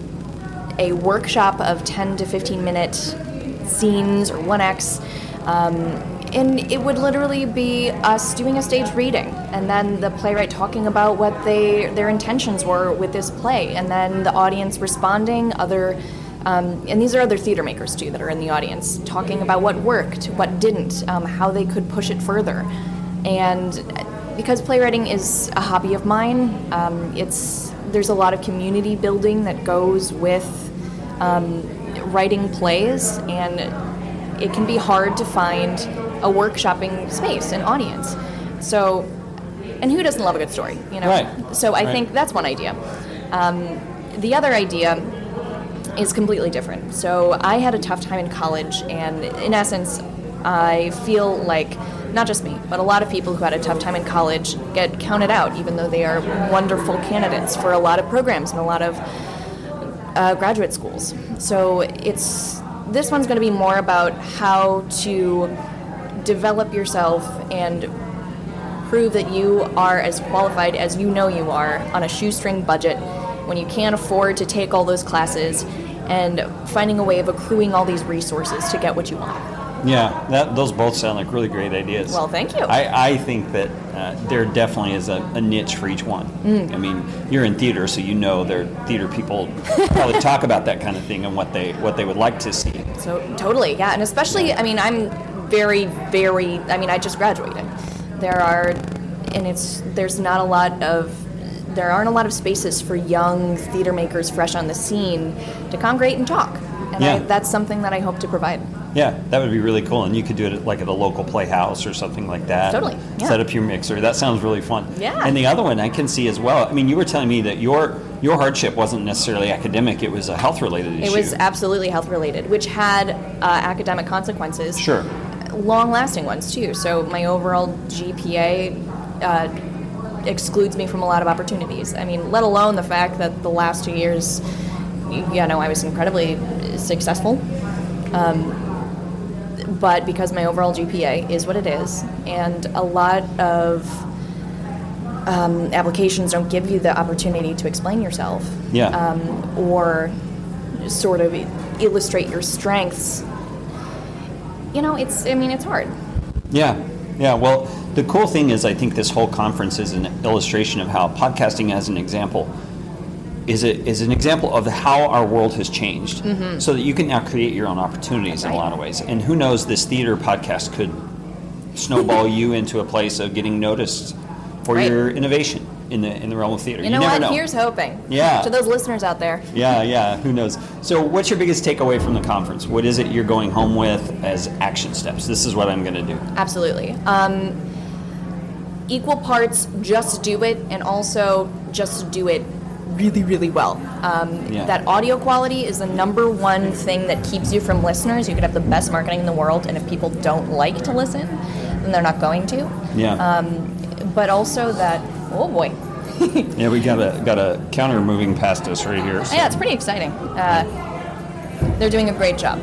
a workshop of 10 to 15 minute scenes or 1X, and it would literally be us doing a stage reading, and then the playwright talking about what their intentions were with this play, and then the audience responding, and these are other theater makers too that are in the audience, talking about what worked, what didn't, how they could push it further. And because playwriting is a hobby of mine, there's a lot of community building that goes with writing plays, and it can be hard to find a workshopping space, an audience. So, and who doesn't love a good story, you know? Right. So I think that's one idea. The other idea is completely different. So I had a tough time in college, and in essence, I feel like not just me, but a lot of people who had a tough time in college get counted out, even though they are wonderful candidates for a lot of programs and a lot of graduate schools. So this one's going to be more about how to develop yourself and prove that you are as qualified as you know you are on a shoestring budget when you can't afford to take all those classes, and finding a way of accruing all these resources to get what you want. Yeah, those both sound like really great ideas. Well, thank you. I think that there definitely is a niche for each one. I mean, you're in theater, so you know there are theater people probably talk about that kind of thing and what they would like to see. So totally, yeah, and especially, I mean, I'm very, very. I mean, I just graduated. There aren't a lot of spaces for young theater makers fresh on the scene to congregate and talk, and that's something that I hope to provide. Yeah, that would be really cool, and you could do it like at a local playhouse or something like that. Totally, yeah. Set up your mixer. That sounds really fun. Yeah. And the other one I can see as well. I mean, you were telling me that your hardship wasn't necessarily academic; it was a health-related issue. It was absolutely health-related, which had academic consequences. Sure. Long-lasting ones too. So my overall GPA excludes me from a lot of opportunities. I mean, let alone the fact that the last 2 years, I was incredibly successful. But because my overall GPA is what it is, and a lot of applications don't give you the opportunity to explain yourself, or sort of illustrate your strengths. It's hard. Yeah. Well, the cool thing is, I think this whole conference is an illustration of how podcasting, as an example, is an example of how our world has changed, so that you can now create your own opportunities in a lot of ways. And who knows, this theater podcast could snowball you into a place of getting noticed for your innovation in the realm of theater. You know never what? know. Here's hoping. Yeah. To those listeners out there. Yeah. Who knows? So, what's your biggest takeaway from the conference? What is it you're going home with as action steps? This is what I'm going to do. Absolutely. Equal parts, just do it, and also just do it really, really well. That audio quality is the number one thing that keeps you from listeners. You could have the best marketing in the world, and if people don't like to listen, then they're not going to. Yeah. But also that, oh boy. Yeah, we got a counter moving past us right here. So. Yeah, it's pretty exciting. They're doing a great job.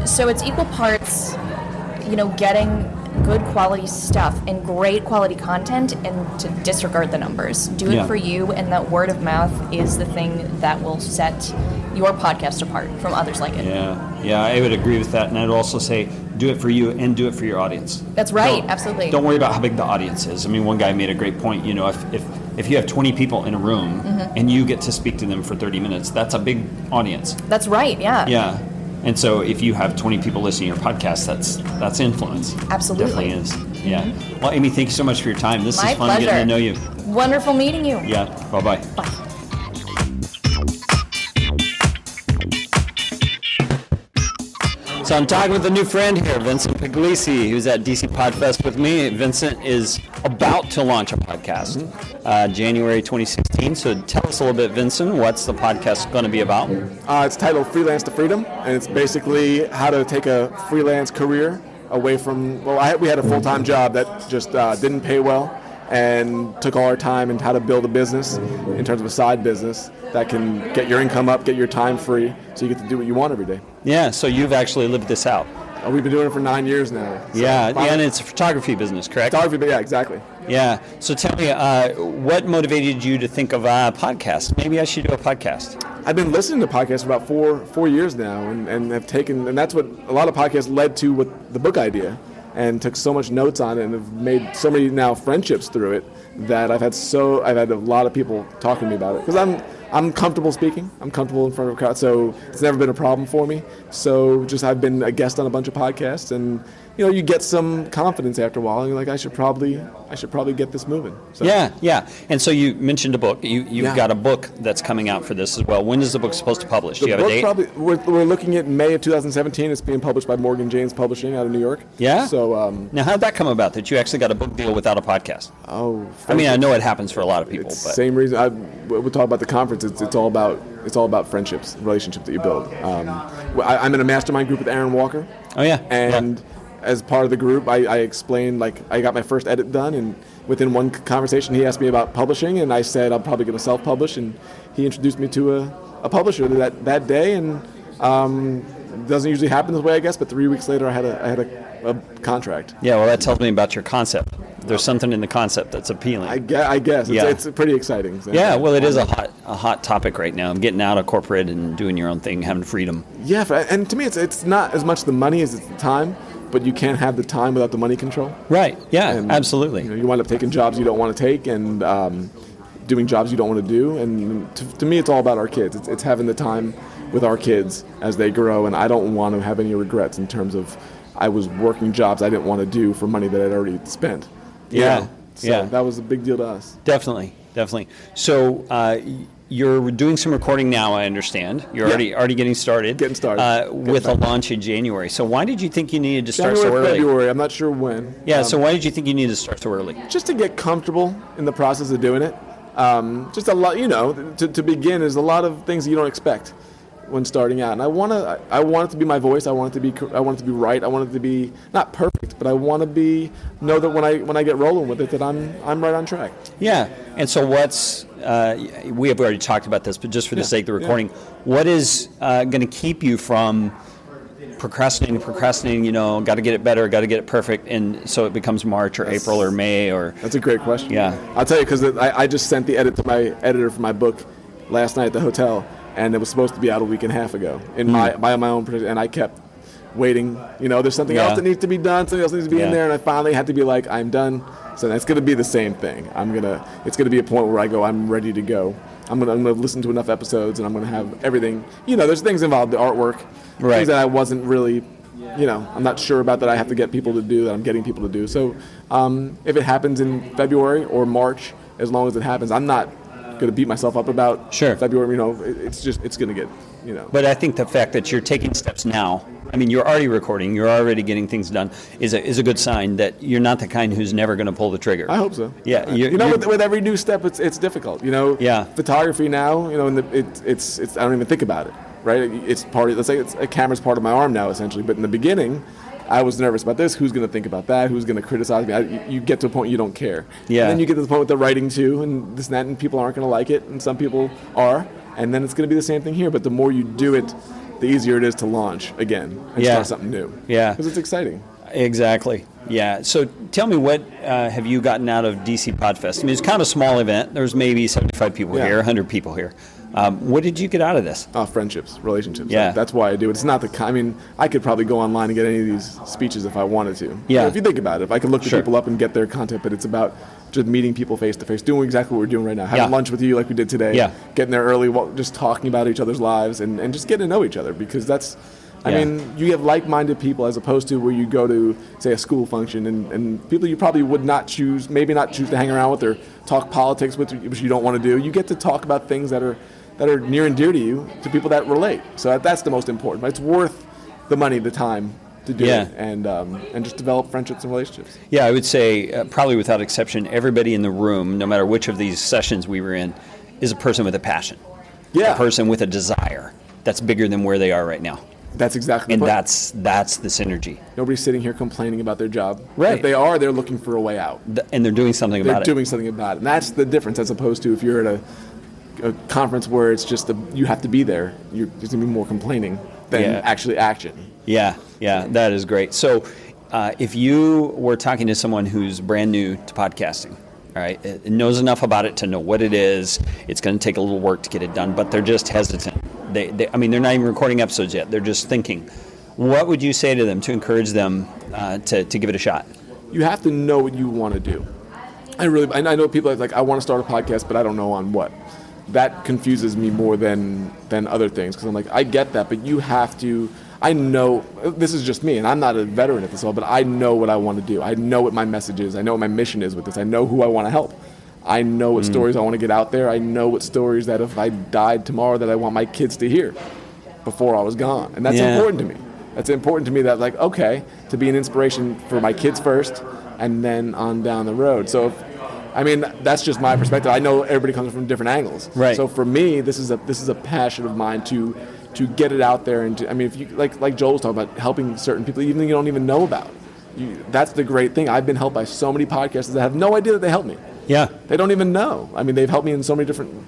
So it's equal parts, getting good quality stuff and great quality content, and to disregard the numbers. Do it for you, and that word of mouth is the thing that will set your podcast apart from others like it. Yeah, I would agree with that, and I'd also say do it for you and do it for your audience. That's right, absolutely. Don't worry about how big the audience is. I mean, one guy made a great point, if you have 20 people in a room and you get to speak to them for 30 minutes, that's a big audience. That's right, yeah. Yeah. And so if you have 20 people listening to your podcast, that's influence. Absolutely. Definitely is. Yeah. Well, Amy, thank you so much for your time. This My is fun pleasure. getting to know you. Wonderful meeting you. Yeah. Bye-bye. Bye. So I'm talking with a new friend here, Vincent Pugliese, who's at DC Podfest with me. Vincent is about to launch a podcast, January 2016. So tell us a little bit, Vincent, what's the podcast going to be about? It's titled Freelance to Freedom, and it's basically how to take a freelance career away from, we had a full-time job that just didn't pay well and took all our time, and how to build a business in terms of a side business that can get your income up, get your time free, so you get to do what you want every day. Yeah, so you've actually lived this out. We've been doing it for 9 years now. So and it's a photography business, correct? Photography, yeah, exactly. Yeah, so tell me, what motivated you to think of a podcast? Maybe I should do a podcast. I've been listening to podcasts for about four years now, and have taken, and that's what a lot of podcasts led to with the book idea, and took so much notes on it, and have made so many now friendships through it, that I've had a lot of people talking to me about it, because I'm comfortable speaking. I'm comfortable in front of a crowd, so it's never been a problem for me. So I've been a guest on a bunch of podcasts, and you get some confidence after a while, and you're like, I should probably get this moving. So. Yeah. And so you mentioned a book. You've got a book that's coming out for this as well. When is the book supposed to publish? Do you have a date? We're looking at May of 2017. It's being published by Morgan James Publishing out of New York. Yeah. So now, how did that come about? That you actually got a book deal without a podcast? I mean, I know it happens for a lot of people. But same reason. We'll talk about the conference. It's all about friendships, relationships that you build. I'm in a mastermind group with Aaron Walker. Oh yeah. And as part of the group, I explained, I got my first edit done, and within one conversation he asked me about publishing, and I said I'm probably going to self-publish, and he introduced me to a publisher that day, and it doesn't usually happen this way, I guess, but 3 weeks later I had a contract. Yeah, well, that tells me about your concept. There's something in the concept that's appealing. I guess. It's pretty exciting. So. Yeah, well, it is a hot topic right now. Getting out of corporate and doing your own thing, having freedom. Yeah, and to me it's not as much the money as it's the time. But you can't have the time without the money control. Right. Yeah. And, absolutely. You wind up taking jobs you don't want to take, and doing jobs you don't want to do. And to me, it's all about our kids. It's having the time with our kids as they grow. And I don't want to have any regrets in terms of I was working jobs I didn't want to do for money that I'd already spent. Yeah. So that was a big deal to us. Definitely. So you're doing some recording now, I understand. You're already getting started. With a launch in January. So why did you think you needed to start so early? February, I'm not sure when. Yeah, so why did you think you needed to start so early? Just to get comfortable in the process of doing it. Just a lot, to begin, there's a lot of things that you don't expect when starting out. And I want it to be my voice. I want it to be right. I want it to be not perfect, but I want to know that when I get rolling with it, that I'm right on track. Yeah. And so what's we have already talked about this, but just for the sake of the recording, what is going to keep you from procrastinating, got to get it better, got to get it perfect, and so it becomes March or April or May? Or That's a great question. Yeah. I'll tell you, because I just sent the edit to my editor for my book last night at the hotel, and it was supposed to be out a week and a half ago by my own prediction, and I kept waiting. There's something else that needs to be done, something else needs to be in there, and I finally had to be like, I'm done. So that's going to be the same thing. It's going to be a point where I go, I'm ready to go. I'm going to listen to enough episodes, and I'm going to have everything. There's things involved, the artwork, things that I wasn't really, I'm not sure about that I have to get people to do, that I'm getting people to do. So if it happens in February or March, as long as it happens, I'm not going to beat myself up about February. It's going to get, But I think the fact that you're taking steps now, you're already recording, you're already getting things done, is a good sign that you're not the kind who's never going to pull the trigger. I hope so. Yeah. With every new step, it's difficult. Photography now, it's I don't even think about it. Right? It's let's say a camera's part of my arm now, essentially. But in the beginning, I was nervous about this. Who's going to think about that? Who's going to criticize me? You get to a point you don't care. Yeah. And then you get to the point with the writing too, and this and that, and people aren't going to like it, and some people are. And then it's going to be the same thing here. But the more you do it, the easier it is to launch again and start something new. Yeah. Because it's exciting. Exactly. Yeah. So tell me, what have you gotten out of DC Podfest? It's kind of a small event. There's maybe 75 people here, 100 people here. What did you get out of this? Friendships, relationships. Yeah. That's why I do it. It's not I could probably go online and get any of these speeches if I wanted to. Yeah. If you think about it, if I could look the people up and get their content, but it's about just meeting people face to face, doing exactly what we're doing right now, having lunch with you like we did today, getting there early, just talking about each other's lives and just getting to know each other, because that's, you have like-minded people as opposed to where you go to, say, a school function and people you probably would not choose to hang around with or talk politics with, which you don't want to do. You get to talk about things that are near and dear to you, to people that relate. So that's the most important. It's worth the money, the time to do it, and just develop friendships and relationships. Yeah, I would say probably without exception, everybody in the room, no matter which of these sessions we were in, is a person with a passion. Yeah. A person with a desire that's bigger than where they are right now. That's exactly and the point. that's the synergy. Nobody's sitting here complaining about their job. Right. If they are, they're looking for a way out. And they're doing something about it. They're doing something about it. And that's the difference, as opposed to if you're at a conference where it's just you have to be there, there's going to be more complaining than actually action. Yeah, that is great. So if you were talking to someone who's brand new to podcasting, all right, it knows enough about it to know what it is, it's going to take a little work to get it done, but they're just hesitant. They're not even recording episodes yet. They're just thinking. What would you say to them to encourage them to give it a shot? You have to know what you want to do. I know people are like, I want to start a podcast, but I don't know on what. That confuses me more than other things, because I'm like, I get that, but you have to. I know, this is just me, and I'm not a veteran at this all, but I know what I want to do. I know what my message is. I know what my mission is with this. I know who I want to help. I know what stories I want to get out there. I know what stories that if I died tomorrow that I want my kids to hear before I was gone. And that's important to me. That's important to me, that like, okay, to be an inspiration for my kids first and then on down the road. So, that's just my perspective. I know everybody comes from different angles. Right. So for me, this is a passion of mine to get it out there. And if you, like Joel was talking about, helping certain people even you don't even know about. That's the great thing. I've been helped by so many podcasters that have no idea that they helped me. Yeah. They don't even know. They've helped me in so many different,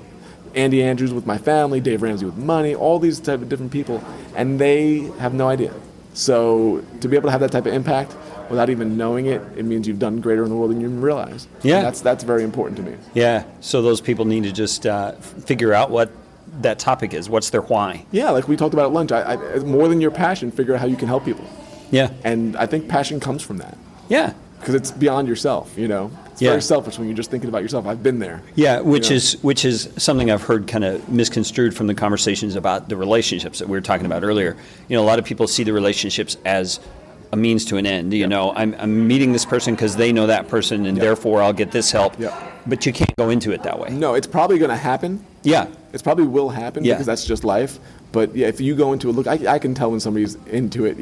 Andy Andrews with my family, Dave Ramsey with money, all these type of different people, and they have no idea. So to be able to have that type of impact without even knowing it, it means you've done greater in the world than you even realize. Yeah. And that's very important to me. Yeah. So those people need to just figure out what that topic is. What's their why? Yeah, like we talked about at lunch. I more than your passion, figure out how you can help people. Yeah. And I think passion comes from that. Yeah. Because it's beyond yourself, It's very selfish when you're just thinking about yourself. I've been there. Yeah, which is something I've heard kind of misconstrued from the conversations about the relationships that we were talking about earlier. A lot of people see the relationships as a means to an end. I'm meeting this person because they know that person, and therefore I'll get this help. Yeah. But you can't go into it that way. No, it's probably going to happen. Yeah. It probably will happen because that's just life. But yeah, if you go into it, look, I can tell when somebody's into it,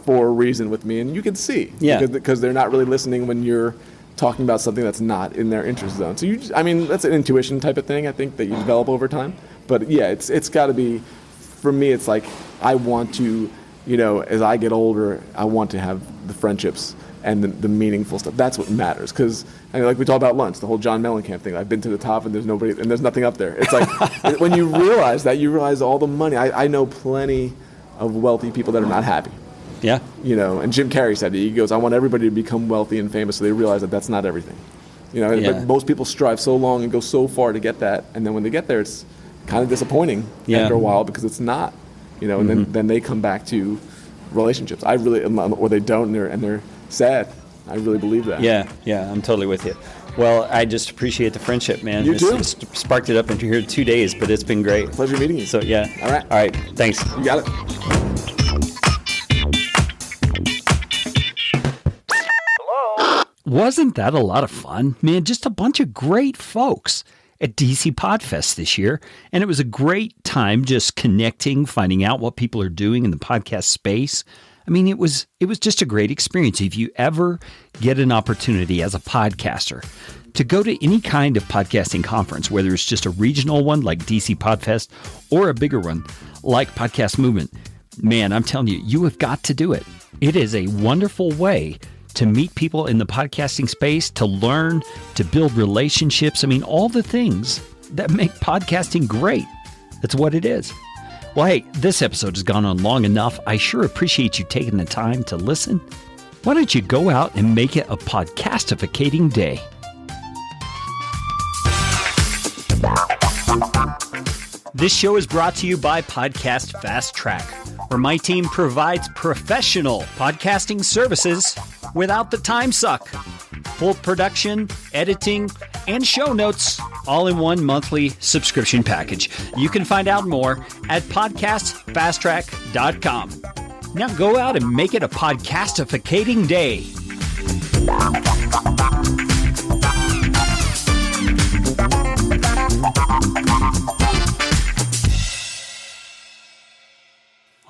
for a reason with me, and you can see. Yeah. Because they're not really listening when you're talking about something that's not in their interest zone. So that's an intuition type of thing, I think, that you develop over time. But yeah, it's got to be, for me, it's like I want to, as I get older, I want to have the friendships and the meaningful stuff. That's what matters. Because like we talked about lunch, the whole John Mellencamp thing. I've been to the top and there's nobody, and there's nothing up there. It's like when you realize that, you realize all the money. I know plenty of wealthy people that are not happy. Yeah. And Jim Carrey said it. He goes, I want everybody to become wealthy and famous so they realize that that's not everything. But most people strive so long and go so far to get that, and then when they get there, it's kind of disappointing after a while because it's not. And then they come back to relationships. Or they don't, and they're sad. I really believe that. Yeah, I'm totally with you. Well, I just appreciate the friendship, man. You too. It's sparked it up into here 2 days, but it's been great. Pleasure meeting you. So, yeah. All right. All right. Thanks. You got it. Wasn't that a lot of fun? Man, just a bunch of great folks at DC Podfest this year. And it was a great time just connecting, finding out what people are doing in the podcast space. It was just a great experience. If you ever get an opportunity as a podcaster to go to any kind of podcasting conference, whether it's just a regional one like DC Podfest or a bigger one like Podcast Movement, man, I'm telling you, you have got to do it. It is a wonderful way to meet people in the podcasting space, to learn, to build relationships. All the things that make podcasting great. That's what it is. Well, hey, this episode has gone on long enough. I sure appreciate you taking the time to listen. Why don't you go out and make it a podcastificating day? This show is brought to you by Podcast Fast Track, where my team provides professional podcasting services without the time suck. Full production, editing, and show notes all in one monthly subscription package. You can find out more at podcastfasttrack.com. Now go out and make it a podcastificating day.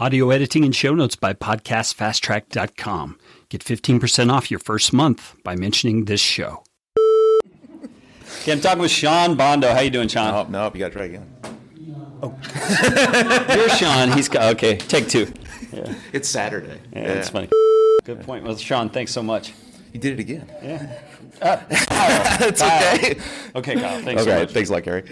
Audio editing and show notes by podcastfasttrack.com. Get 15% off your first month by mentioning this show. Okay, I'm talking with Sean Bondo. How you doing, Sean? No, you got to try again. You're Sean. He's okay. Take two. Yeah. It's Saturday. Yeah, that's funny. Good point. Well, Sean, thanks so much. You did it again. Yeah. It's okay. Okay, Kyle. Thanks so Okay, much. thanks a lot, Gary.